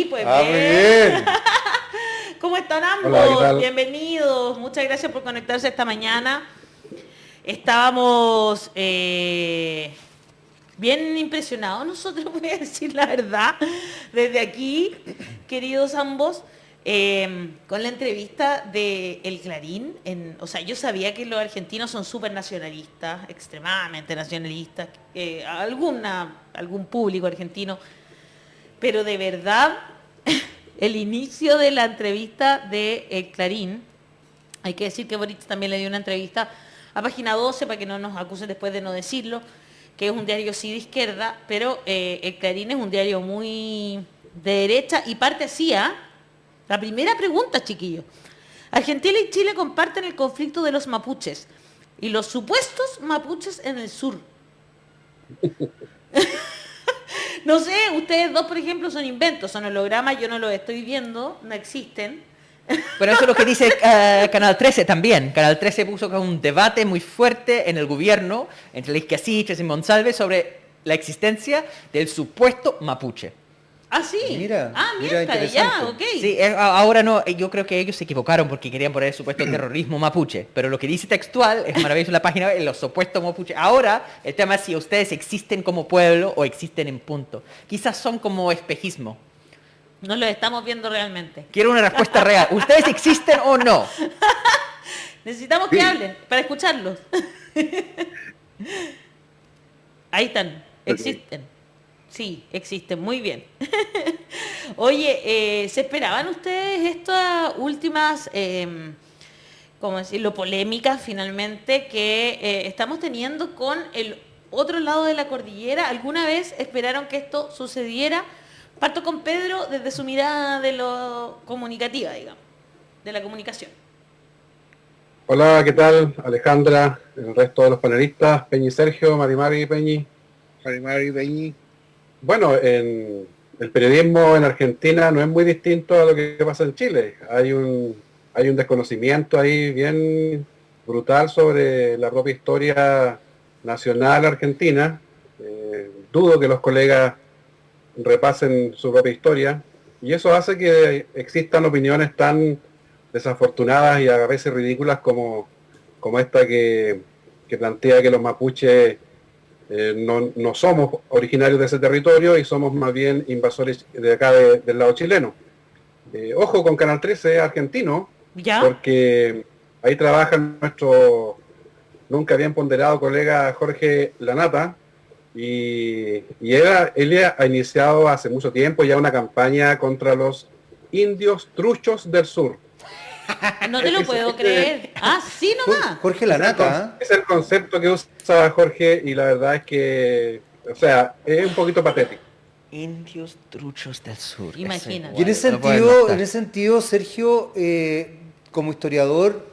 ahí, pues Muy bien. bien. ¿Cómo están Hola, ¿qué ambos? tal? Bienvenidos. Muchas gracias por conectarse esta mañana. Estábamos bien impresionados nosotros, voy a decir la verdad, desde aquí, queridos ambos, con la entrevista de El Clarín. O sea, yo sabía que los argentinos son súper nacionalistas, extremadamente nacionalistas, algún público argentino, pero de verdad, el inicio de la entrevista de El Clarín, hay que decir que Boric también le dio una entrevista a Página 12 para que no nos acusen después de no decirlo, que es un diario sí de izquierda, pero El Clarín es un diario muy de derecha y parte así, ¿ah? La primera pregunta, chiquillos. Argentina y Chile comparten el conflicto de los mapuches y los supuestos mapuches en el sur. No sé, ustedes dos, por ejemplo, son inventos, son hologramas, yo no los estoy viendo, no existen. Bueno, eso es lo que dice Canal 13 también. Canal 13 puso un debate muy fuerte en el gobierno entre Luis Casiches y Monsalve sobre la existencia del supuesto mapuche. Ah, sí. Mira, Miércoles, interesante. ya, ok. Sí, ahora no, yo creo que ellos se equivocaron porque querían poner el supuesto terrorismo mapuche, pero lo que dice textual es maravilloso en la página, los supuestos mapuche. Ahora, el tema es si ustedes existen como pueblo o existen en punto. Quizás son como espejismo. No los estamos viendo realmente. Quiero una respuesta real. ¿Ustedes existen o no? Necesitamos que hablen para escucharlos. Ahí están, existen. Sí, existen, muy bien. Oye, ¿se esperaban ustedes estas últimas, cómo decirlo, polémicas finalmente que estamos teniendo con el otro lado de la cordillera? ¿Alguna vez esperaron que esto sucediera? Parto con Pedro desde su mirada de lo comunicativa, digamos, de la comunicación. Hola, ¿qué tal? Alejandra, el resto de los panelistas, Peñi Sergio, Marimari Peñi. Marimari Peñi. Bueno, el periodismo en Argentina no es muy distinto a lo que pasa en Chile. Hay un desconocimiento ahí bien brutal sobre la propia historia nacional argentina. Dudo que los colegas repasen su propia historia y eso hace que existan opiniones tan desafortunadas y a veces ridículas como esta que plantea que los mapuches no somos originarios de ese territorio y somos más bien invasores de acá del lado chileno. Ojo con Canal 13 argentino, ¿Ya? porque ahí trabaja nuestro nunca bien ponderado colega Jorge Lanata, y él ha iniciado hace mucho tiempo ya una campaña contra los indios truchos del sur. No te lo puedo creer. Ah, sí nomás. Es Jorge el, Lanata, es el concepto que usa Jorge y la verdad es que, o sea, es un poquito patético. Indios truchos del sur. Imagínate. Y en ese sentido, Sergio, como historiador,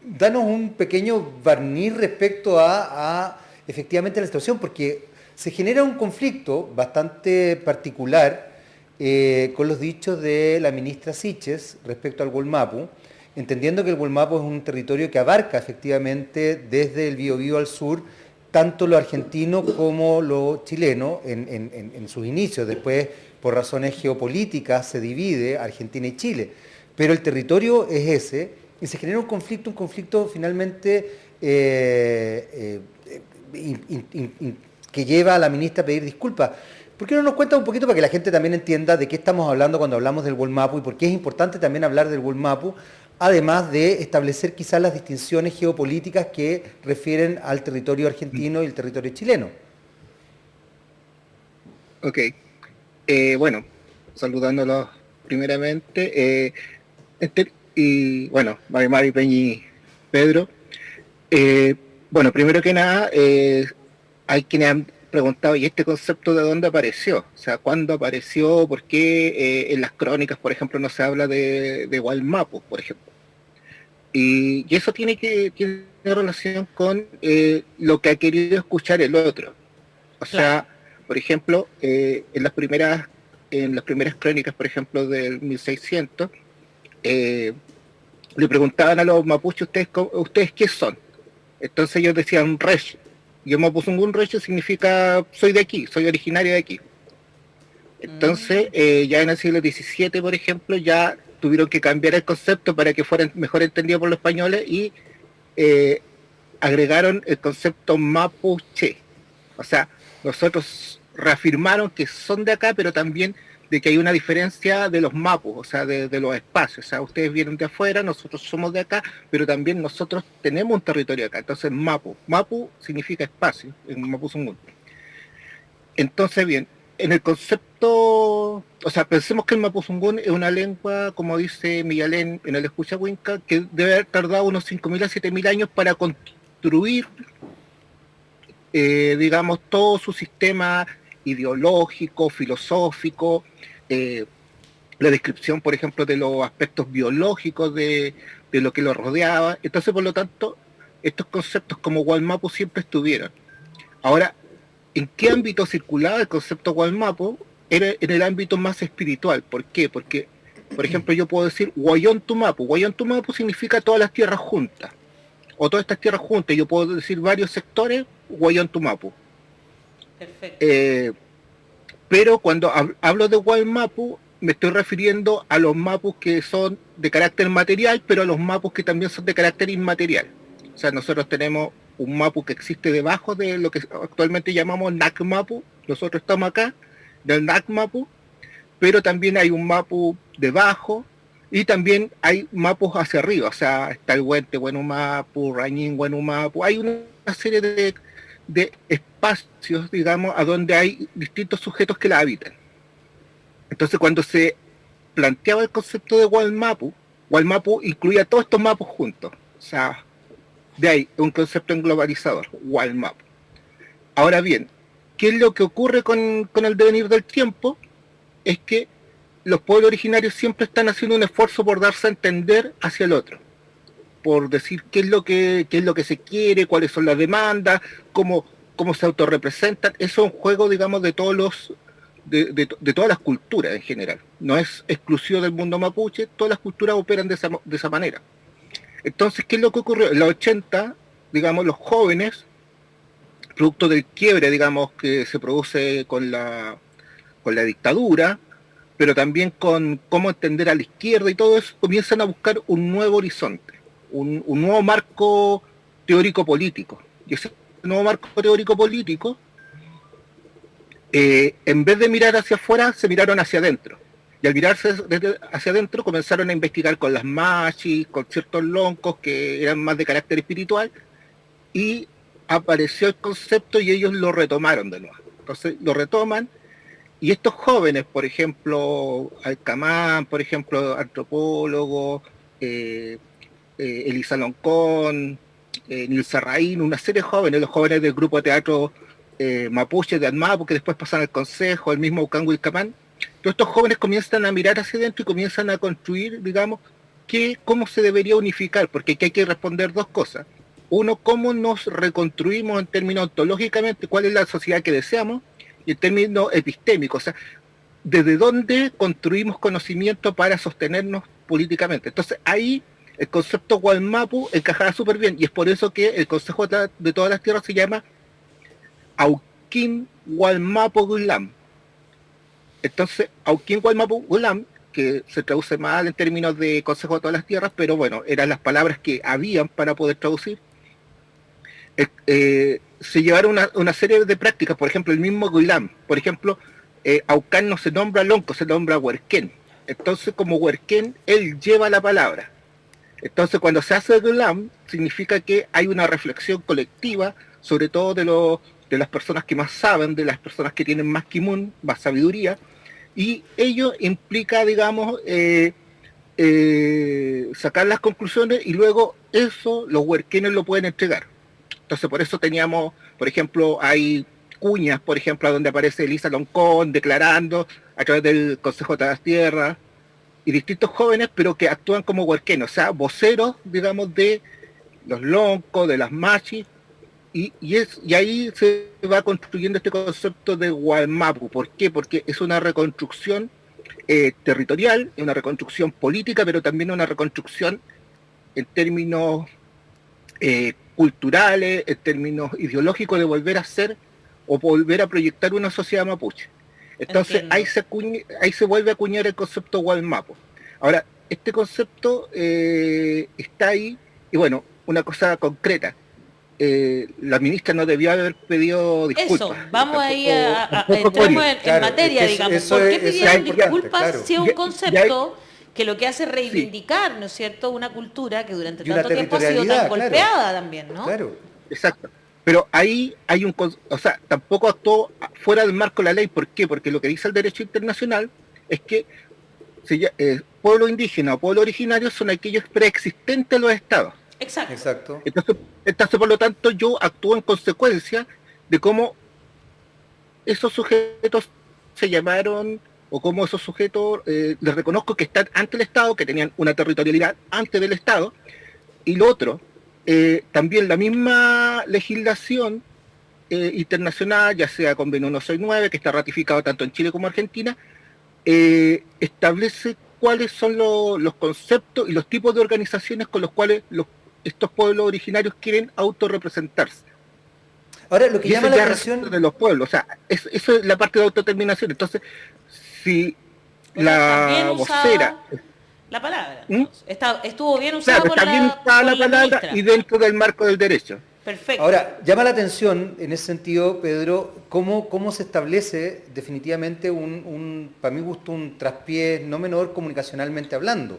danos un pequeño barniz respecto a efectivamente la situación, porque se genera un conflicto bastante particular con los dichos de la ministra Siches respecto al Gualmapu, entendiendo que el Gualmapu es un territorio que abarca efectivamente desde el Biobío al sur, tanto lo argentino como lo chileno en sus inicios. Después, por razones geopolíticas, se divide Argentina y Chile. Pero el territorio es ese, y se genera un conflicto finalmente que lleva a la ministra a pedir disculpas. ¿Por qué no nos cuenta un poquito para que la gente también entienda de qué estamos hablando cuando hablamos del Gualmapu y por qué es importante también hablar del Gualmapu, además de establecer quizás las distinciones geopolíticas que refieren al territorio argentino y el territorio chileno? Ok, bueno, saludándolos primeramente, y bueno, Mari Peñi, Pedro. Bueno, primero que nada, hay quienes han preguntado, ¿y este concepto de dónde apareció? O sea, ¿cuándo apareció? ¿Por qué en las crónicas, por ejemplo, no se habla de Gualmapu, por ejemplo? Y eso tiene relación con lo que ha querido escuchar el otro. O sea, por ejemplo, en las primeras crónicas, por ejemplo, del 1600, le preguntaban a los mapuches, ¿ustedes qué son? Entonces ellos decían resh. Yo mapuzungún resh significa soy de aquí, soy originario de aquí. Entonces, ya en el siglo XVII, por ejemplo, ya tuvieron que cambiar el concepto para que fuera mejor entendido por los españoles y agregaron el concepto mapuche. O sea, nosotros reafirmaron que son de acá, pero también de que hay una diferencia de los mapus, o sea, de los espacios. O sea, ustedes vienen de afuera, nosotros somos de acá, pero también nosotros tenemos un territorio acá. Entonces, mapu significa espacio en Mapuzungún. Entonces, bien, en el concepto, o sea, pensemos que el Mapuzungún es una lengua, como dice Miguelén en el Escuchahuinca, que debe haber tardado unos 5.000 a 7.000 años para construir, digamos, todo su sistema ideológico, filosófico, la descripción, por ejemplo, de los aspectos biológicos de lo que lo rodeaba. Entonces, por lo tanto, estos conceptos como Wallmapu siempre estuvieron. Ahora, ¿en qué ámbito circulaba el concepto Wallmapu? Era en el ámbito más espiritual. ¿Por qué? Porque, por ejemplo, yo puedo decir Wayón Tumapu. Wayón Tumapu significa todas las tierras juntas, o todas estas tierras juntas. Yo puedo decir varios sectores Wayón Tumapu. Perfecto. Pero cuando hablo de Wallmapu, me estoy refiriendo a los mapus que son de carácter material, pero a los mapus que también son de carácter inmaterial. O sea, nosotros tenemos un mapu que existe debajo de lo que actualmente llamamos NACMAPU. Nosotros estamos acá, del NACMAPU, pero también hay un mapu debajo y también hay mapus hacia arriba. O sea, está el Huente, Huenumapu, Rañín, Huenumapu. Hay una serie de espacios, digamos, a donde hay distintos sujetos que la habitan. Entonces, cuando se planteaba el concepto de Wallmapu, Wallmapu incluía todos estos mapos juntos. O sea, de ahí un concepto englobalizador, Wallmapu. Ahora bien, ¿qué es lo que ocurre con el devenir del tiempo? Es que los pueblos originarios siempre están haciendo un esfuerzo por darse a entender hacia el otro, por decir qué es lo que se quiere, cuáles son las demandas, cómo se autorrepresentan. Eso es un juego, digamos, de todos los de todas las culturas en general. No es exclusivo del mundo mapuche, todas las culturas operan de esa manera. Entonces, ¿qué es lo que ocurrió? En los 80, digamos, los jóvenes, producto del quiebre, digamos, que se produce con la dictadura, pero también con cómo entender a la izquierda y todo eso, comienzan a buscar un nuevo horizonte, un nuevo marco teórico-político. Y ese nuevo marco teórico-político, en vez de mirar hacia afuera, se miraron hacia adentro. Y al mirarse hacia adentro comenzaron a investigar con las machis, con ciertos loncos que eran más de carácter espiritual, y apareció el concepto y ellos lo retomaron de nuevo. Entonces lo retoman, y estos jóvenes, por ejemplo, Alcamán, por ejemplo, antropólogo, Elisa Loncón, Nil Serraín, una serie de jóvenes, los jóvenes del grupo de teatro mapuche de Admapu, que después pasan al consejo, el mismo Ucán Wilcamán. Todos estos jóvenes comienzan a mirar hacia adentro y comienzan a construir, digamos, cómo se debería unificar, porque aquí hay que responder dos cosas. Uno, cómo nos reconstruimos en términos ontológicamente, cuál es la sociedad que deseamos, y en términos epistémicos, o sea, desde dónde construimos conocimiento para sostenernos políticamente. Entonces ahí el concepto Wallmapu encajaba súper bien, y es por eso que el Consejo de todas las Tierras se llama Auquín Wallmapu Gulam. Entonces, Auquín Wallmapu Gulam, que se traduce mal en términos de Consejo de todas las Tierras, pero bueno, eran las palabras que habían para poder traducir, se llevaron una serie de prácticas. Por ejemplo, el mismo Gulam, por ejemplo, Aucán no se nombra Lonco, se nombra Huerquén. Entonces, como Huerquén, él lleva la palabra. Entonces, cuando se hace Gulam, significa que hay una reflexión colectiva, sobre todo de las personas que más saben, de las personas que tienen más kimun, más sabiduría, y ello implica, digamos, sacar las conclusiones, y luego eso los huerquenes lo pueden entregar. Entonces, por eso teníamos, por ejemplo, hay cuñas, por ejemplo, donde aparece Elisa Loncón declarando a través del Consejo de las Tierras, y distintos jóvenes, pero que actúan como huerquenos, o sea, voceros, digamos, de los loncos, de las machis, y ahí se va construyendo este concepto de Wallmapu. ¿Por qué? Porque es una reconstrucción territorial, una reconstrucción política, pero también una reconstrucción en términos culturales, en términos ideológicos, de volver a ser o volver a proyectar una sociedad mapuche. Entonces Entiendo. ahí se vuelve a acuñar el concepto Walmapu. Ahora, este concepto está ahí, y bueno, una cosa concreta. La ministra no debió haber pedido disculpas. Eso, vamos ahí tampoco entremos Cory. en Claro, materia, es que digamos. eso ¿Por qué es pidieron importante, disculpas claro. si es un Ya- concepto que lo que hace es Sí, reivindicar, ¿no es cierto?, una cultura que durante Y una tanto tiempo ha sido tan territorialidad, claro. golpeada también, ¿no? Claro. exacto. Pero ahí hay o sea, tampoco actuó fuera del marco de la ley. ¿Por qué? Porque lo que dice el derecho internacional es que pueblo indígena o pueblo originario son aquellos preexistentes a los estados. Exacto. Exacto. Entonces, por lo tanto, yo actúo en consecuencia de cómo esos sujetos se llamaron, o cómo esos sujetos les reconozco que están ante el Estado, que tenían una territorialidad antes del Estado. Y lo otro, también la misma legislación internacional, ya sea Convenio 169, que está ratificado tanto en Chile como en Argentina, establece cuáles son los conceptos y los tipos de organizaciones con los cuales estos pueblos originarios quieren autorrepresentarse. Ahora, lo que Y eso llama la ya atención... resulta de los pueblos, o sea, eso es la parte de autodeterminación. Entonces, si O sea, está bien la usada vocera, la palabra. ¿Mm? Estuvo bien usada claro, por está bien usada por la palabra ministra. y dentro del marco del derecho. Perfecto. Ahora, llama la atención en ese sentido, Pedro, cómo se establece definitivamente para mi gusto, un traspié no menor comunicacionalmente hablando.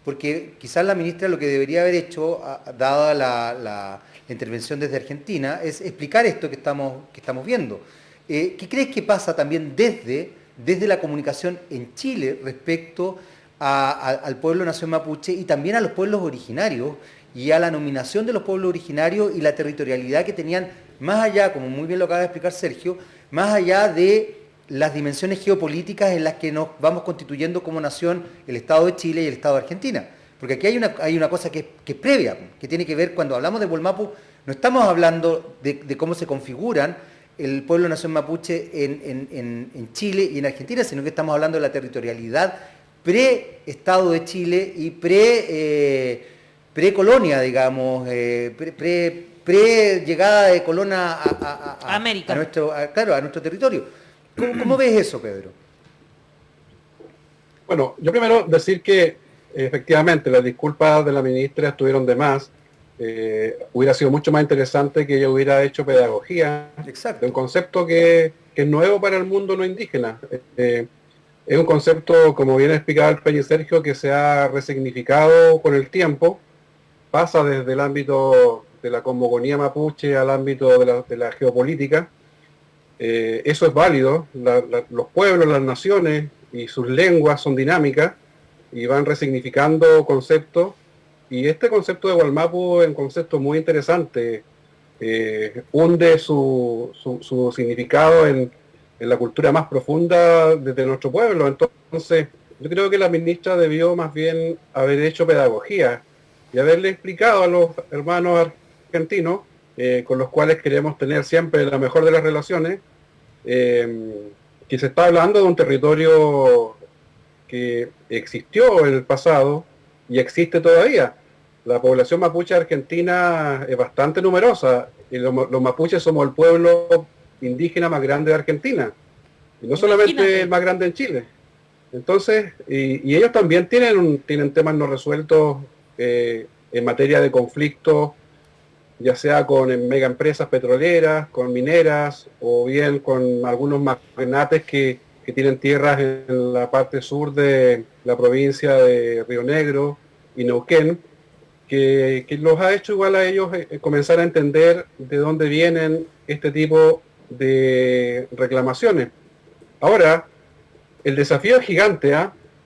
Porque quizás la ministra lo que debería haber hecho, dada la intervención desde Argentina, es explicar esto que estamos viendo. ¿Qué crees que pasa también desde la comunicación en Chile respecto al pueblo nación mapuche y también a los pueblos originarios y a la nominación de los pueblos originarios y la territorialidad que tenían más allá, como muy bien lo acaba de explicar Sergio, más allá de las dimensiones geopolíticas en las que nos vamos constituyendo como nación el Estado de Chile y el Estado de Argentina? Porque aquí hay una cosa que es previa, que tiene que ver, cuando hablamos de Walmapu, no estamos hablando de cómo se configuran el pueblo nación mapuche en Chile y en Argentina, sino que estamos hablando de la territorialidad pre-Estado de Chile y pre-colonia, digamos, pre-llegada de colonia a América. a nuestro territorio. ¿Cómo ves eso, Pedro? Bueno, yo primero decir que efectivamente las disculpas de la ministra estuvieron de más. Hubiera sido mucho más interesante que ella hubiera hecho pedagogía Exacto. de un concepto que es nuevo para el mundo no indígena. Es un concepto, como bien explicaba el Peña y Sergio, que se ha resignificado con el tiempo. Pasa desde el ámbito de la cosmogonía mapuche al ámbito de la geopolítica. Eso es válido. Los pueblos, las naciones y sus lenguas son dinámicas y van resignificando conceptos. Y este concepto de Walmapu es un concepto muy interesante. Hunde su significado en la cultura más profunda de nuestro pueblo. Entonces, yo creo que la ministra debió más bien haber hecho pedagogía y haberle explicado a los hermanos argentinos, con los cuales queremos tener siempre la mejor de las relaciones, que se está hablando de un territorio que existió en el pasado y existe todavía. La población mapuche argentina es bastante numerosa y los mapuches somos el pueblo indígena más grande de Argentina, y no solamente el más grande en Chile. Entonces, y ellos también tienen temas no resueltos en materia de conflictos, ya sea con mega empresas petroleras, con mineras, o bien con algunos magnates que tienen tierras en la parte sur de la provincia de Río Negro y Neuquén, que los ha hecho igual a ellos comenzar a entender de dónde vienen este tipo de reclamaciones. Ahora, el desafío es gigante,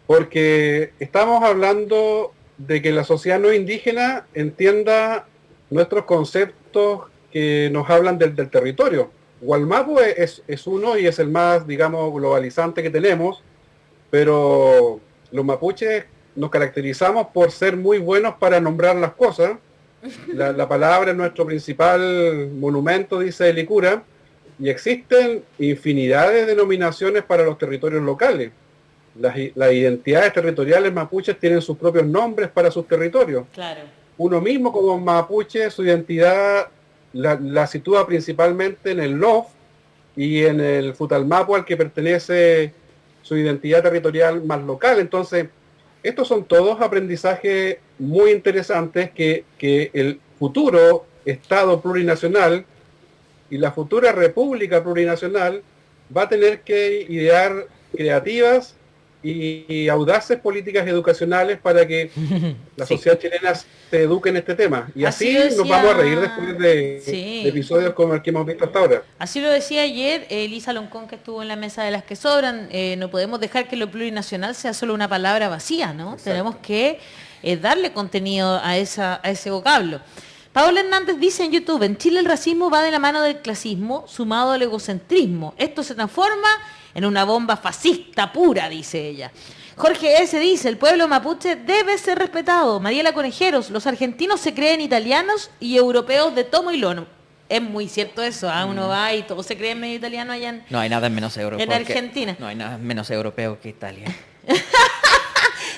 porque estamos hablando de que la sociedad no indígena entienda nuestros conceptos que nos hablan del territorio. Walmapu es uno y es el más, digamos, globalizante que tenemos, pero los mapuches nos caracterizamos por ser muy buenos para nombrar las cosas. La palabra es nuestro principal monumento, dice Elicura, y existen infinidad de denominaciones para los territorios locales. Las identidades territoriales mapuches tienen sus propios nombres para sus territorios. Claro. Uno mismo como mapuche, su identidad la sitúa principalmente en el LOF, y en el Futalmapu al que pertenece su identidad territorial más local. Entonces, estos son todos aprendizajes muy interesantes que el futuro Estado plurinacional y la futura República plurinacional va a tener que idear creativas y audaces políticas educacionales para que la Sí. sociedad chilena se eduque en este tema. Y Así así lo decía- nos vamos a reír después de Sí. episodios como el que hemos visto hasta ahora. Así lo decía ayer Elisa Loncón, que estuvo en la mesa de las que sobran. No podemos dejar que lo plurinacional sea solo una palabra vacía, ¿no? Exacto. Tenemos que darle contenido a ese vocablo. Paola Hernández dice en YouTube: en Chile el racismo va de la mano del clasismo sumado al egocentrismo. Esto se transforma en una bomba fascista pura, dice ella. Jorge S. dice: el pueblo mapuche debe ser respetado. Mariela Conejeros: los argentinos se creen italianos y europeos de tomo y lomo. Es muy cierto eso, uno va y todos se creen medio italiano allá en... No hay nada menos europeo. En Argentina. No hay nada menos europeo que Italia.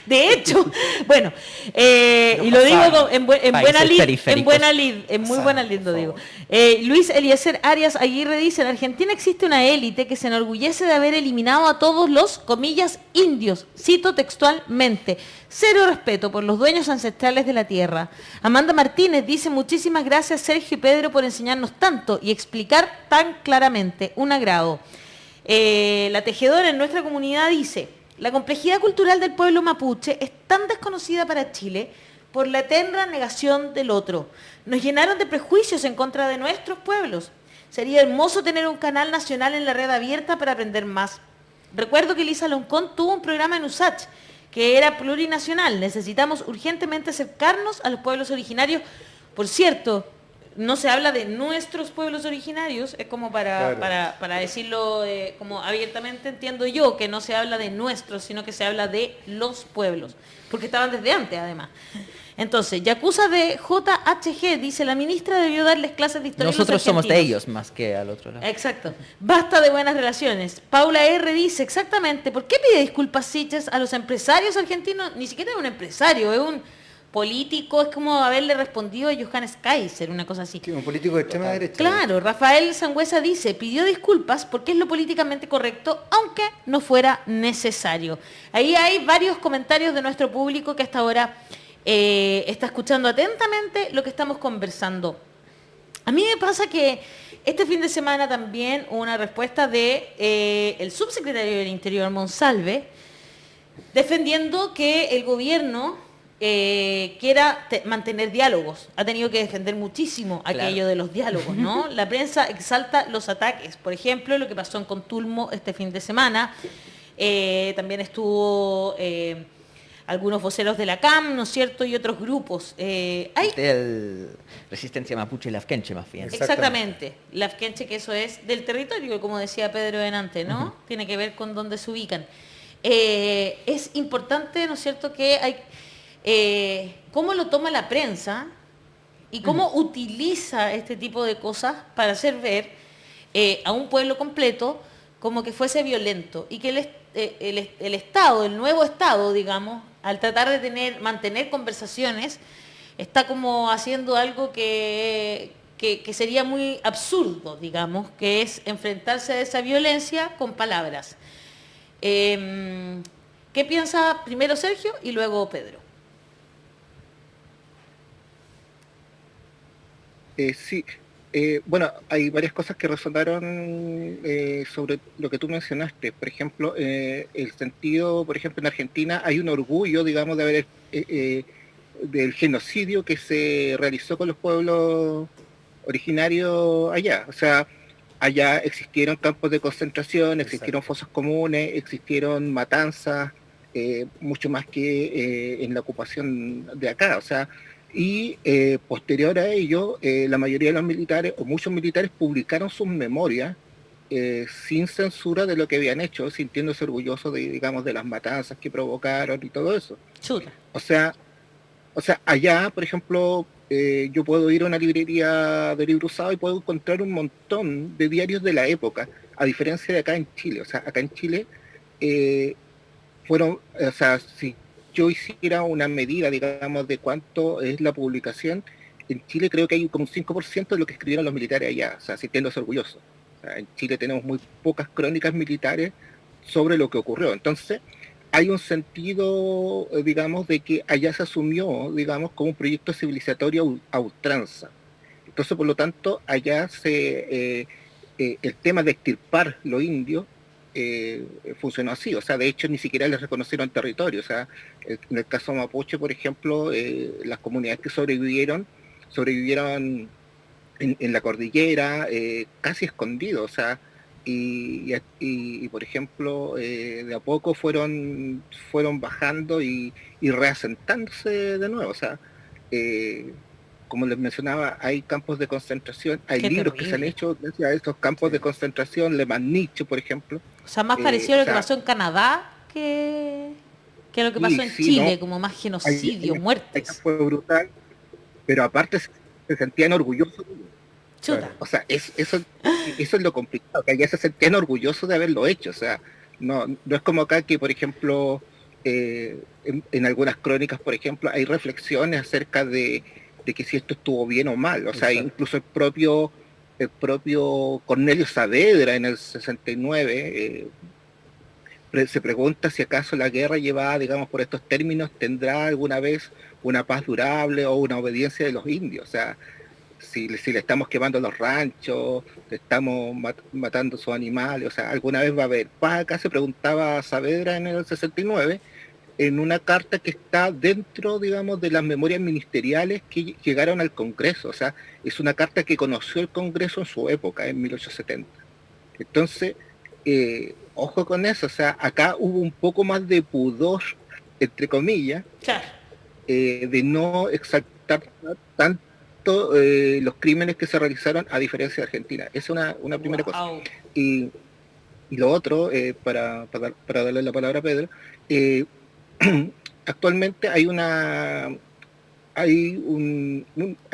De hecho, bueno, y lo digo en buena Países lid, periféricos. en muy buena lid lo por digo. Luis Eliezer Arias Aguirre dice: en Argentina existe una élite que se enorgullece de haber eliminado a todos los, comillas, indios. Cito textualmente: cero respeto por los dueños ancestrales de la tierra. Amanda Martínez dice: muchísimas gracias Sergio y Pedro por enseñarnos tanto y explicar tan claramente. Un agrado. La tejedora en nuestra comunidad dice: la complejidad cultural del pueblo mapuche es tan desconocida para Chile por la eterna negación del otro. Nos llenaron de prejuicios en contra de nuestros pueblos. Sería hermoso tener un canal nacional en la red abierta para aprender más. Recuerdo que Elisa Loncón tuvo un programa en USACH que era plurinacional. Necesitamos urgentemente acercarnos a los pueblos originarios. Por cierto, no se habla de nuestros pueblos originarios, es como Claro. para decirlo como abiertamente, entiendo yo, que no se habla de nuestros, sino que se habla de los pueblos, porque estaban desde antes además. Entonces, Yakuza de JHG dice: la ministra debió darles clases de historia a los Nosotros somos de argentinos. ellos más que al otro lado. Exacto. Basta de buenas relaciones. Paula R. dice: exactamente, ¿por qué pide disculpas Siches a los empresarios argentinos? Ni siquiera es un empresario, es un político, es como haberle respondido a Johannes Kaiser, una cosa así. Sí, un político de extrema derecha. Claro, Rafael Sangüesa dice: pidió disculpas porque es lo políticamente correcto, aunque no fuera necesario. Ahí hay varios comentarios de nuestro público que hasta ahora está escuchando atentamente lo que estamos conversando. A mí me pasa que este fin de semana también hubo una respuesta de el subsecretario del Interior, Monsalve, defendiendo que el gobierno quiera mantener diálogos. Ha tenido que defender muchísimo aquello Claro. de los diálogos, ¿no? La prensa exalta los ataques. Por ejemplo, lo que pasó en Contulmo este fin de semana. También estuvo algunos voceros de la CAM, ¿no es cierto? Y otros grupos. Hay Del Resistencia Mapuche y Lafkenche más bien. Exactamente, la Afkenche, que eso es del territorio, como decía Pedro delante, ¿no? Tiene que ver con dónde se ubican. Es importante, ¿no es cierto?, que hay cómo lo toma la prensa y cómo utiliza este tipo de cosas para hacer ver a un pueblo completo como que fuese violento y que el Estado, el nuevo Estado, digamos, al tratar de mantener conversaciones, está como haciendo algo que sería muy absurdo, digamos, que es enfrentarse a esa violencia con palabras. ¿Qué piensa primero Sergio y luego Pedro? Sí, bueno, hay varias cosas que resonaron sobre lo que tú mencionaste. Por ejemplo, el sentido, por ejemplo, en Argentina hay un orgullo, digamos, de haber del genocidio que se realizó con los pueblos originarios allá. O sea, allá existieron campos de concentración, existieron fosas comunes, existieron matanzas, mucho más que en la ocupación de acá. O sea, y posterior a ello, la mayoría de los militares, o muchos militares, publicaron sus memorias sin censura de lo que habían hecho, sintiéndose orgullosos de, digamos, de las matanzas que provocaron y todo eso. Chuta. O sea, allá, por ejemplo, yo puedo ir a una librería de libro usado y puedo encontrar un montón de diarios de la época, a diferencia de acá en Chile. O sea, acá en Chile fueron, o sea, si yo hiciera una medida, digamos, de cuánto es la publicación, en Chile creo que hay como un 5% de lo que escribieron los militares allá, o sea, sintiéndose orgullosos. sea, en Chile tenemos muy pocas crónicas militares sobre lo que ocurrió. Entonces, hay un sentido, digamos, de que allá se asumió, digamos, como un proyecto civilizatorio a ultranza. Entonces, por lo tanto, allá el tema de extirpar los indios funcionó así. O sea, de hecho, ni siquiera les reconocieron territorio. O sea, en el caso mapuche, por ejemplo, las comunidades que sobrevivieron en la cordillera, casi escondidos. O sea, por ejemplo, de a poco fueron bajando y reasentándose de nuevo. O sea, como les mencionaba, hay campos de concentración, hay Qué libros que se han terrible. hecho gracias a estos campos de concentración, Le Maniche, por ejemplo. O sea, más parecido a O lo que sea, pasó en Canadá que lo que pasó en sí, Chile, no, como más hay, genocidio, allá muertes. fue brutal, pero aparte se sentían orgullosos. Chuta. O sea, eso es lo complicado, que allá se sentían orgullosos de haberlo hecho. O sea, no es como acá que, por ejemplo, en algunas crónicas, por ejemplo, hay reflexiones acerca de que si esto estuvo bien o mal. O sea, Exacto. incluso el propio Cornelio Saavedra en el 69 se pregunta si acaso la guerra llevada, digamos, por estos términos, tendrá alguna vez una paz durable o una obediencia de los indios. O sea, si le estamos quemando los ranchos, le estamos matando sus animales, o sea, alguna vez va a haber paz. Acá se preguntaba Saavedra en el 69, en una carta que está dentro, digamos, de las memorias ministeriales que llegaron al Congreso. O sea, es una carta que conoció el Congreso en su época, en 1870. Entonces, ojo con eso. O sea, acá hubo un poco más de pudor, entre comillas, Claro. de no exaltar tanto los crímenes que se realizaron, a diferencia de Argentina. Esa es una primera cosa. Wow. Y lo otro, para darle la palabra a Pedro, eh, actualmente hay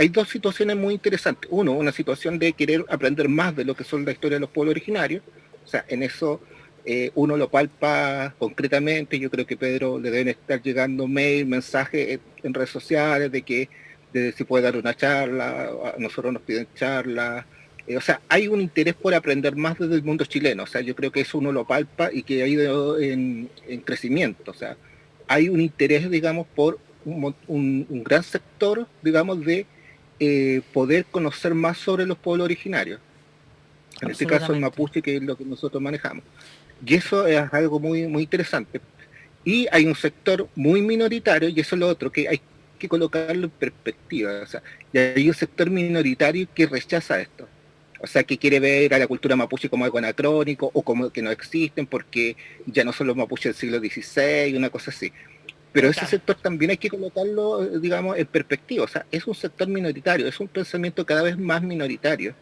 dos situaciones muy interesantes. Uno, una situación de querer aprender más de lo que son la historia de los pueblos originarios. O sea, en eso uno lo palpa concretamente. Yo creo que Pedro le deben estar llegando mensajes en redes sociales de si puede dar una charla, a nosotros nos piden charla. O sea, hay un interés por aprender más desde el mundo chileno. O sea, yo creo que eso uno lo palpa y que ha ido en crecimiento. O sea, hay un interés, digamos, por un gran sector, digamos, de poder conocer más sobre los pueblos originarios. En este caso el Absolutamente. mapuche, que es lo que nosotros manejamos. Y eso es algo muy, muy interesante. Y hay un sector muy minoritario, y eso es lo otro, que hay que colocarlo en perspectiva. O sea, y hay un sector minoritario que rechaza esto. O sea, que quiere ver a la cultura mapuche como algo anacrónico o como que no existen porque ya no son los mapuches del siglo XVI, una cosa así. Pero ese Claro. sector también hay que colocarlo, digamos, en perspectiva. O sea, es un sector minoritario, es un pensamiento cada vez más minoritario.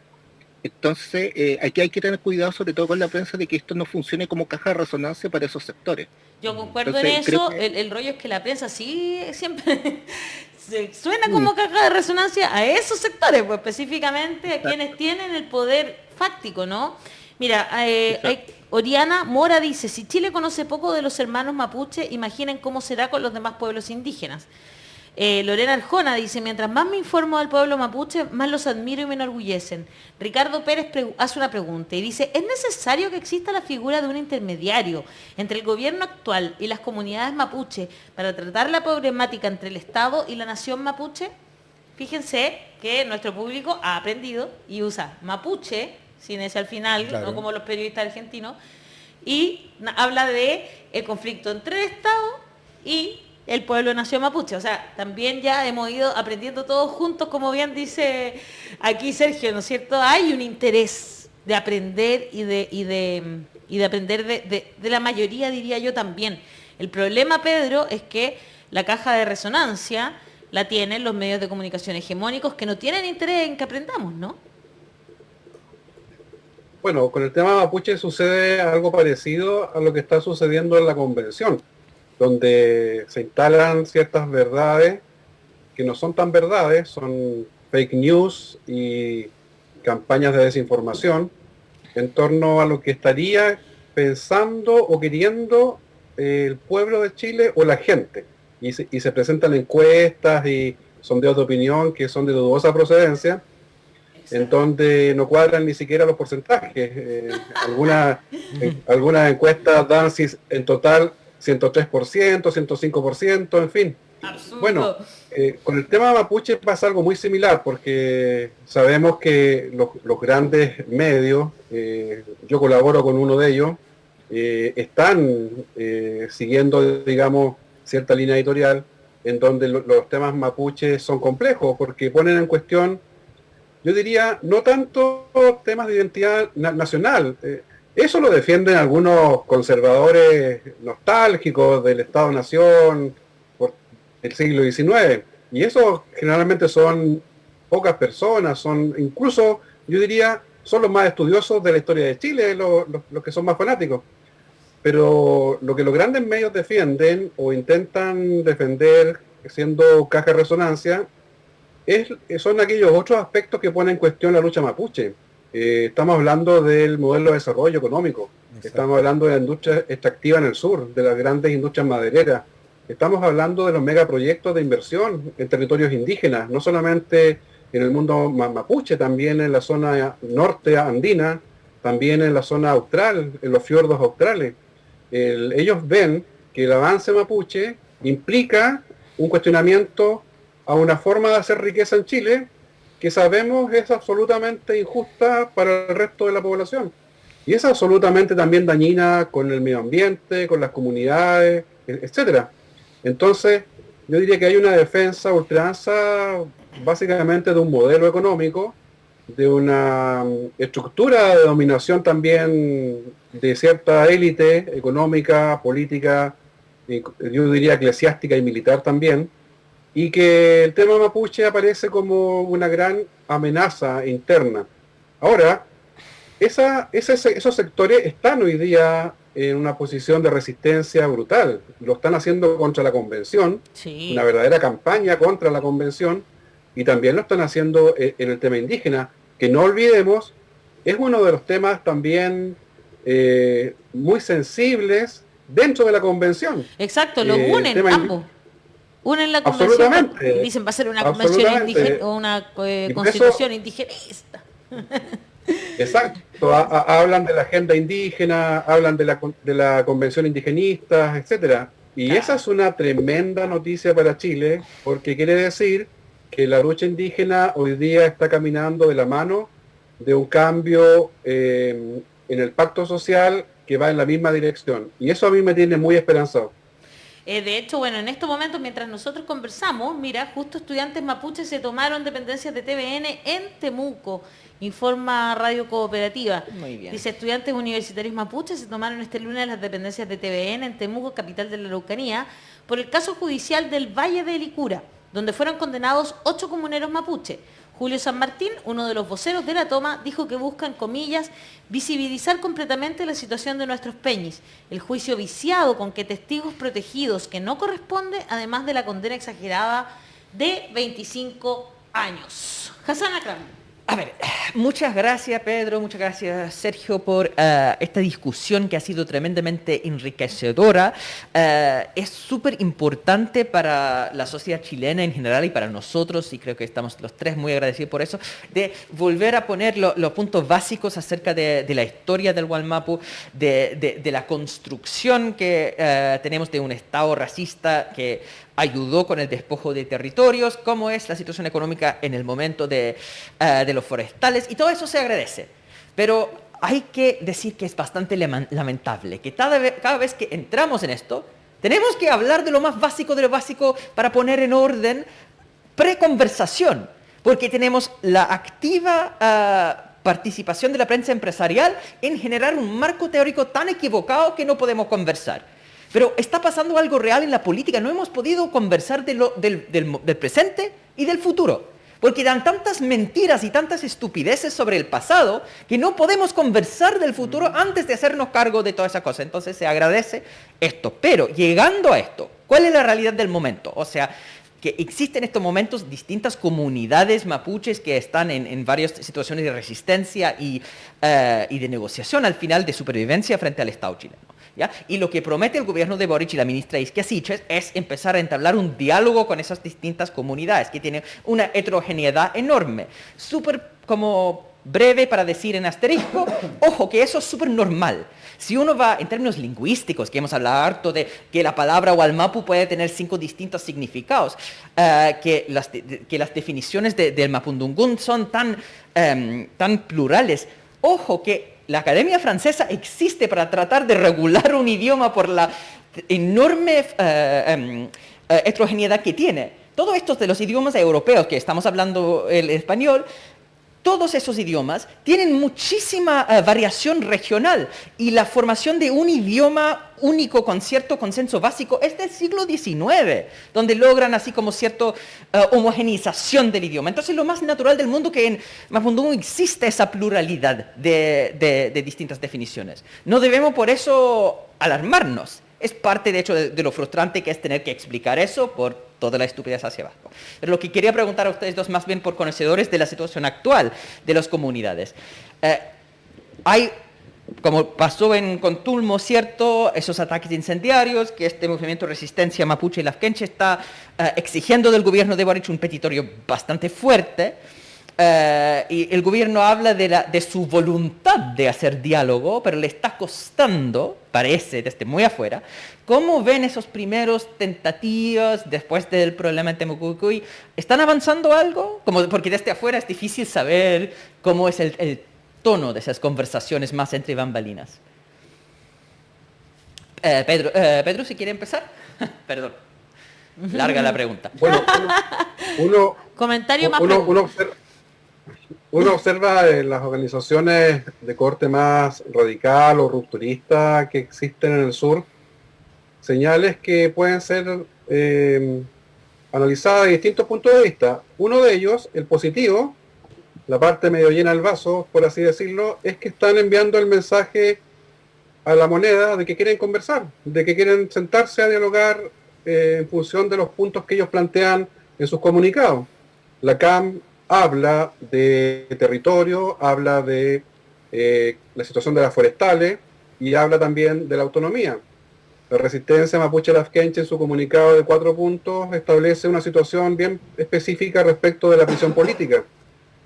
Entonces, aquí hay que tener cuidado, sobre todo con la prensa, de que esto no funcione como caja de resonancia para esos sectores. Yo concuerdo en Entonces, creo eso. que El rollo es que la prensa sí siempre suena sí, como caja de resonancia a esos sectores, pues específicamente a quienes tienen el poder fáctico, ¿no? Mira, exacto. Oriana Mora dice, si Chile conoce poco de los hermanos mapuche, imaginen cómo será con los demás pueblos indígenas. Lorena Arjona dice, mientras más me informo del pueblo mapuche, más los admiro y me enorgullecen. Ricardo Pérez hace una pregunta y dice, ¿es necesario que exista la figura de un intermediario entre el gobierno actual y las comunidades mapuche para tratar la problemática entre el Estado y la nación mapuche? Fíjense que nuestro público ha aprendido y usa mapuche, sin ese al final, no Claro. como los periodistas argentinos, y habla de el conflicto entre el Estado y el pueblo nació mapuche. O sea, también ya hemos ido aprendiendo todos juntos, como bien dice aquí Sergio, ¿no es cierto? Hay un interés de aprender y de aprender de la mayoría, diría yo también. El problema, Pedro, es que la caja de resonancia la tienen los medios de comunicación hegemónicos que no tienen interés en que aprendamos, ¿no? Bueno, con el tema mapuche sucede algo parecido a lo que está sucediendo en la convención, donde se instalan ciertas verdades que no son tan verdades, son fake news y campañas de desinformación en torno a lo que estaría pensando o queriendo el pueblo de Chile o la gente. Y se presentan encuestas y sondeos de opinión que son de dudosa procedencia, en donde no cuadran ni siquiera los porcentajes. Algunas encuestas dan en total 103%, 105%, en fin. Absurdo. Bueno, con el tema mapuche pasa algo muy similar, porque sabemos que los grandes medios, yo colaboro con uno de ellos, están siguiendo, digamos, cierta línea editorial en donde los temas mapuches son complejos, porque ponen en cuestión, yo diría, no tanto temas de identidad nacional. Eso lo defienden algunos conservadores nostálgicos del Estado-Nación por el siglo XIX. Y eso generalmente son pocas personas, son incluso, yo diría, son los más estudiosos de la historia de Chile, los que son más fanáticos. Pero lo que los grandes medios defienden o intentan defender siendo caja de resonancia son aquellos otros aspectos que ponen en cuestión la lucha mapuche. Estamos hablando del modelo de desarrollo económico, exacto. Estamos hablando de la industria extractiva en el sur, de las grandes industrias madereras, estamos hablando de los megaproyectos de inversión en territorios indígenas, no solamente en el mundo mapuche, también en la zona norte andina, también en la zona austral, en los fiordos australes. Ellos ven que el avance mapuche implica un cuestionamiento a una forma de hacer riqueza en Chile que sabemos es absolutamente injusta para el resto de la población. Y es absolutamente también dañina con el medio ambiente, con las comunidades, etcétera. Entonces, yo diría que hay una defensa ultranza básicamente de un modelo económico, de una estructura de dominación también de cierta élite económica, política, yo diría eclesiástica y militar también, y que el tema mapuche aparece como una gran amenaza interna. Ahora, esos sectores están hoy día en una posición de resistencia brutal. Lo están haciendo contra la convención, sí. Una verdadera campaña contra la convención, y también lo están haciendo en el tema indígena, que no olvidemos, es uno de los temas también muy sensibles dentro de la convención. Exacto, lo unen ambos. Unen la convención y dicen va a ser una convención indígena o una constitución indigenista. Exacto, hablan de la agenda indígena, hablan de la convención indigenista, etcétera. Y esa es una tremenda noticia para Chile, porque quiere decir que la lucha indígena hoy día está caminando de la mano de un cambio en el pacto social que va en la misma dirección. Y eso a mí me tiene muy esperanzado. De hecho, bueno, en estos momentos, mientras nosotros conversamos, mira, justo estudiantes mapuches se tomaron dependencias de TVN en Temuco, informa Radio Cooperativa. Muy bien. Dice, estudiantes universitarios mapuches se tomaron este lunes las dependencias de TVN en Temuco, capital de la Araucanía, por el caso judicial del Valle de Licura, donde fueron condenados 8 comuneros mapuche. Julio San Martín, uno de los voceros de la toma, dijo que buscan, comillas, visibilizar completamente la situación de nuestros peñis, el juicio viciado con que testigos protegidos que no corresponde, además de la condena exagerada de 25 años. Hassan Akram. A ver, muchas gracias Pedro, muchas gracias Sergio por esta discusión que ha sido tremendamente enriquecedora. Es súper importante para la sociedad chilena en general y para nosotros, y creo que estamos los tres muy agradecidos por eso, de volver a poner los puntos básicos acerca de la historia del Wallmapu, de la construcción que tenemos de un Estado racista que ayudó con el despojo de territorios, cómo es la situación económica en el momento de los forestales, y todo eso se agradece. Pero hay que decir que es bastante lamentable que cada vez que entramos en esto, tenemos que hablar de lo más básico de lo básico para poner en orden preconversación, porque tenemos la activa participación de la prensa empresarial en generar un marco teórico tan equivocado que no podemos conversar. Pero está pasando algo real en la política. No hemos podido conversar del presente y del futuro. Porque dan tantas mentiras y tantas estupideces sobre el pasado que no podemos conversar del futuro antes de hacernos cargo de toda esa cosa. Entonces se agradece esto. Pero llegando a esto, ¿cuál es la realidad del momento? O sea, que existen en estos momentos distintas comunidades mapuches que están en varias situaciones de resistencia y de negociación al final de supervivencia frente al Estado chileno. ¿Ya? Y lo que promete el gobierno de Boric y la ministra Isquia Siches es empezar a entablar un diálogo con esas distintas comunidades que tienen una heterogeneidad enorme. Súper como breve para decir en asterisco, ojo, que eso es súper normal. Si uno va en términos lingüísticos, que hemos hablado harto de que la palabra Walmapu puede tener 5 distintos significados, que las definiciones del Mapudungún son tan plurales. Ojo, que la Academia Francesa existe para tratar de regular un idioma por la enorme heterogeneidad que tiene. Todos estos de los idiomas europeos que estamos hablando el español, todos esos idiomas tienen muchísima variación regional y la formación de un idioma único con cierto consenso básico es del siglo XIX, donde logran así como cierta homogeneización del idioma. Entonces lo más natural del mundo que en Mapudungun existe esa pluralidad de distintas definiciones. No debemos por eso alarmarnos. Es parte, de hecho, de lo frustrante que es tener que explicar eso por toda la estupidez hacia abajo. Pero lo que quería preguntar a ustedes dos, más bien por conocedores de la situación actual de las comunidades. Hay, como pasó con Tulmo, ¿cierto?, esos ataques incendiarios, que este movimiento de resistencia mapuche y lafkenche está exigiendo del gobierno de Boric un petitorio bastante fuerte. Y el gobierno habla de su voluntad de hacer diálogo, pero le está costando, parece, desde muy afuera. ¿Cómo ven esos primeros tentativas después del problema en Temucuicuy? ¿Están avanzando algo? Porque desde afuera es difícil saber cómo es el tono de esas conversaciones más entre bambalinas. Pedro, si quiere empezar. Perdón. Larga la pregunta. Bueno, Comentario más uno observa en las organizaciones de corte más radical o rupturista que existen en el sur, señales que pueden ser analizadas de distintos puntos de vista. Uno de ellos, el positivo, la parte medio llena del vaso, por así decirlo, es que están enviando el mensaje a la moneda de que quieren conversar, de que quieren sentarse a dialogar en función de los puntos que ellos plantean en sus comunicados. La CAM habla de territorio, habla de la situación de las forestales y habla también de la autonomía. La resistencia mapuche lafkenche en su comunicado de 4 puntos establece una situación bien específica respecto de la prisión política,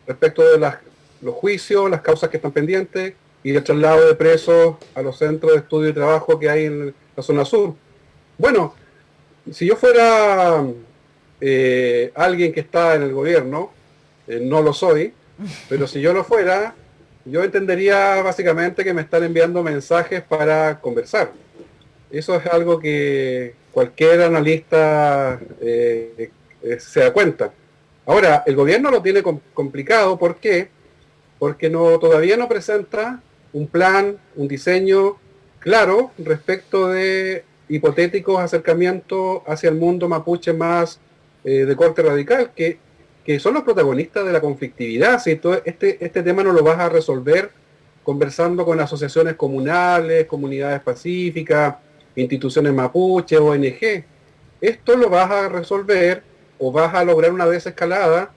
respecto de los juicios, las causas que están pendientes y el traslado de presos a los centros de estudio y trabajo que hay en la zona sur. Bueno, si yo fuera alguien que está en el gobierno, no lo soy, pero si yo lo fuera, yo entendería básicamente que me están enviando mensajes para conversar. Eso es algo que cualquier analista se da cuenta. Ahora, el gobierno lo tiene complicado, ¿por qué? Porque todavía no presenta un plan, un diseño claro respecto de hipotéticos acercamientos hacia el mundo mapuche más de corte radical, que son los protagonistas de la conflictividad. Si todo este tema no lo vas a resolver conversando con asociaciones comunales, comunidades pacíficas, instituciones mapuche, ONG. Esto lo vas a resolver o vas a lograr una desescalada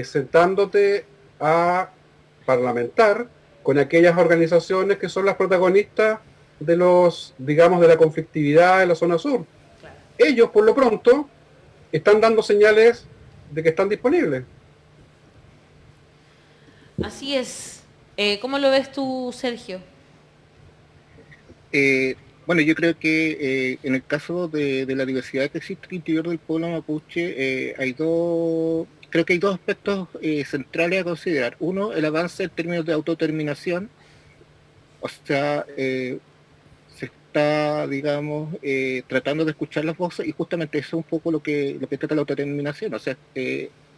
sentándote a parlamentar con aquellas organizaciones que son las protagonistas de de la conflictividad en la zona sur. Claro. Ellos, por lo pronto, están dando señales de que están disponibles. Así es. ¿Cómo lo ves tú, Sergio? Bueno, yo creo que en el caso de la diversidad que existe al interior del pueblo mapuche, creo que hay dos aspectos centrales a considerar. Uno, el avance en términos de autodeterminación, o sea, se está, digamos, tratando de escuchar las voces, y justamente eso es un poco lo que trata la autodeterminación, o sea,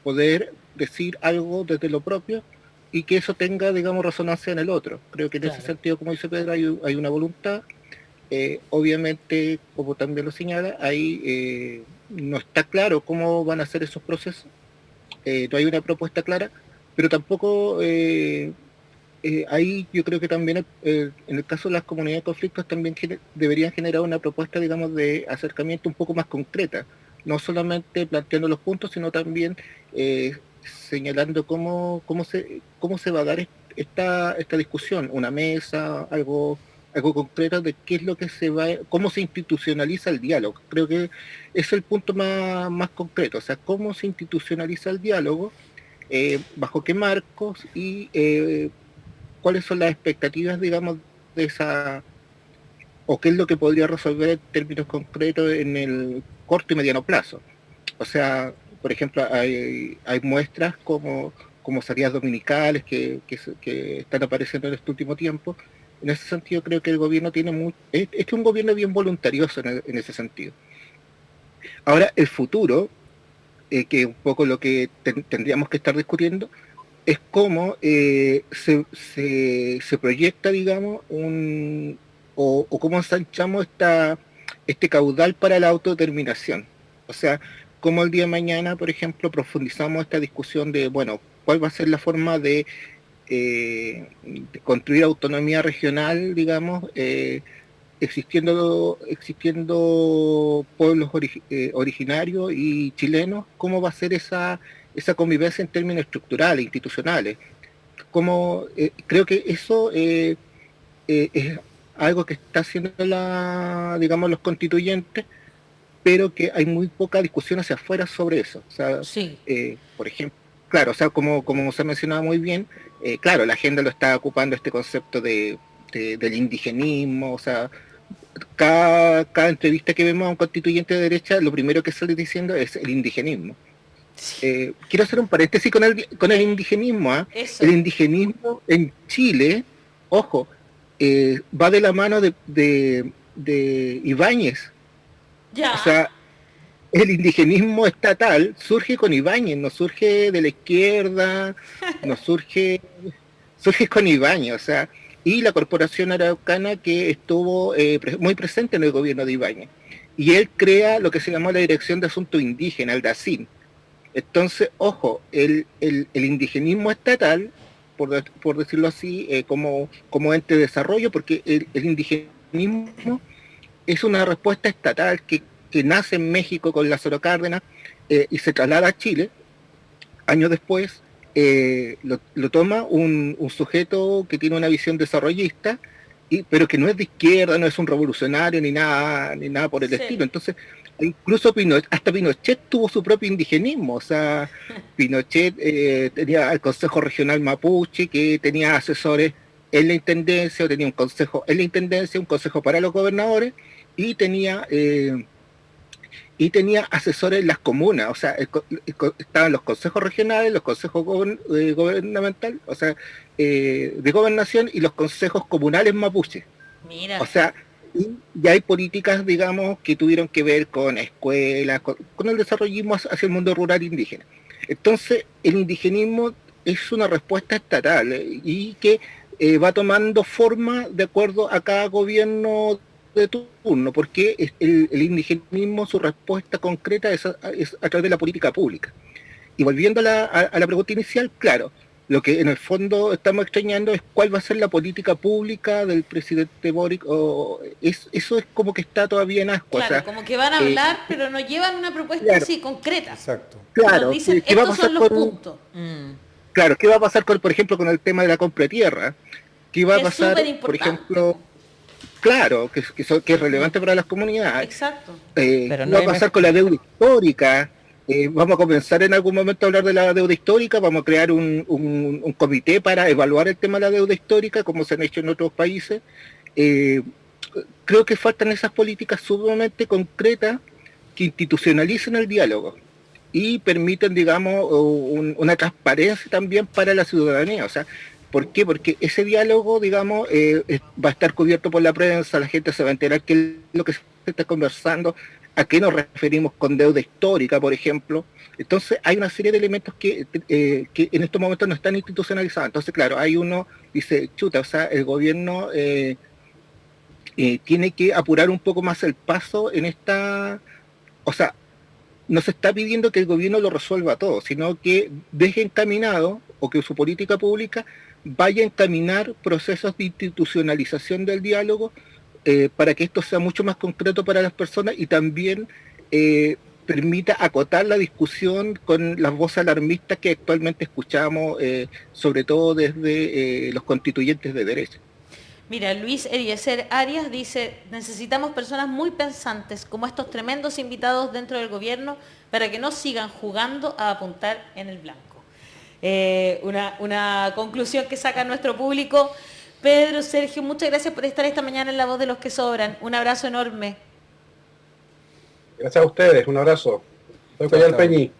poder decir algo desde lo propio y que eso tenga, digamos, resonancia en el otro. Creo que en ese sentido, como dice Pedro, hay una voluntad. Obviamente, como también lo señala, ahí no está claro cómo van a ser esos procesos, no hay una propuesta clara, pero tampoco ahí yo creo que también en el caso de las comunidades de conflictos también deberían generar una propuesta, digamos, de acercamiento un poco más concreta, no solamente planteando los puntos, sino también señalando cómo se va a dar esta discusión, una mesa, algo concreto de qué es lo que cómo se institucionaliza el diálogo. Creo que es el punto más concreto, o sea, cómo se institucionaliza el diálogo bajo qué marcos y cuáles son las expectativas, digamos, de esa, o qué es lo que podría resolver en términos concretos en el corto y mediano plazo. O sea, por ejemplo, hay muestras como salidas dominicales que están apareciendo en este último tiempo. En ese sentido creo que el gobierno tiene es un gobierno bien voluntarioso en ese sentido. Ahora, el futuro, que es un poco lo que tendríamos que estar discutiendo, es cómo se proyecta, digamos, o cómo ensanchamos este caudal para la autodeterminación. O sea, cómo el día de mañana, por ejemplo, profundizamos esta discusión de, bueno, cuál va a ser la forma de construir autonomía regional, digamos, existiendo pueblos originarios y chilenos, cómo va a ser esa convivencia en términos estructurales, institucionales. Creo que eso es algo que está haciendo digamos, los constituyentes, pero que hay muy poca discusión hacia afuera sobre eso. O sea, Sí. por ejemplo, claro, o sea, como se ha mencionado muy bien, claro, la agenda lo está ocupando este concepto del indigenismo. O sea, cada entrevista que vemos a un constituyente de derecha, lo primero que sale diciendo es el indigenismo. Quiero hacer un paréntesis con el indigenismo. Eso. El indigenismo en Chile, ojo, va de la mano de Ibáñez. Ya. O sea, el indigenismo estatal surge con Ibáñez, no surge de la izquierda, no surge con Ibáñez. O sea, y la Corporación Araucana, que estuvo muy presente en el gobierno de Ibáñez. Y él crea lo que se llamó la Dirección de Asuntos Indígenas, el DACIN. Entonces, ojo, el indigenismo estatal, por decirlo así, como ente de desarrollo, porque el indigenismo es una respuesta estatal que nace en México con Lázaro Cárdenas y se traslada a Chile. Años después lo toma un sujeto que tiene una visión desarrollista, pero que no es de izquierda, no es un revolucionario ni nada por el estilo. Entonces, incluso hasta Pinochet tuvo su propio indigenismo. O sea, Pinochet tenía el Consejo Regional Mapuche, que tenía asesores en la intendencia, o tenía un consejo en la intendencia, un consejo para los gobernadores, y tenía asesores en las comunas. O sea, estaban los consejos regionales, los consejos gubernamentales, o sea, de gobernación, y los consejos comunales mapuche. Mira. O sea, y hay políticas, digamos, que tuvieron que ver con escuelas, con el desarrollismo hacia el mundo rural indígena. Entonces, el indigenismo es una respuesta estatal y que va tomando forma de acuerdo a cada gobierno de turno, porque el indigenismo, su respuesta concreta es a través de la política pública. Y volviendo a la pregunta inicial, claro, lo que en el fondo estamos extrañando es cuál va a ser la política pública del presidente Boric. Eso es como que está todavía en ascuas. Claro, o sea, como que van a hablar, pero no llevan una propuesta así concreta. Exacto. Claro, Nos dicen, ¿qué va a estos pasar son los con, puntos. claro, ¿qué va a pasar por ejemplo, con el tema de la compra de tierra? ¿Qué va a pasar, por ejemplo? Claro, que es relevante para las comunidades. Exacto. Pero ¿Qué no va a hay pasar con la deuda histórica? Vamos a comenzar en algún momento a hablar de la deuda histórica, vamos a crear un comité para evaluar el tema de la deuda histórica, como se han hecho en otros países. Creo que faltan esas políticas sumamente concretas que institucionalicen el diálogo y permiten, digamos, una transparencia también para la ciudadanía. O sea, ¿por qué? Porque ese diálogo, digamos, va a estar cubierto por la prensa, la gente se va a enterar qué es lo que se está conversando, a qué nos referimos con deuda histórica, por ejemplo. Entonces hay una serie de elementos que en estos momentos no están institucionalizados. Entonces, claro, hay uno dice, chuta, o sea, el gobierno tiene que apurar un poco más el paso en esta... O sea, no se está pidiendo que el gobierno lo resuelva todo, sino que deje encaminado, o que su política pública vaya a encaminar procesos de institucionalización del diálogo, para que esto sea mucho más concreto para las personas y también permita acotar la discusión con las voces alarmistas que actualmente escuchamos, sobre todo desde los constituyentes de derecha. Mira, Luis Eliezer Arias dice, necesitamos personas muy pensantes como estos tremendos invitados dentro del gobierno para que no sigan jugando a apuntar en el blanco. una conclusión que saca nuestro público. Pedro, Sergio, muchas gracias por estar esta mañana en La Voz de los que Sobran. Un abrazo enorme. Gracias a ustedes, un abrazo. Soy Chao, Coyal chao. Peñi.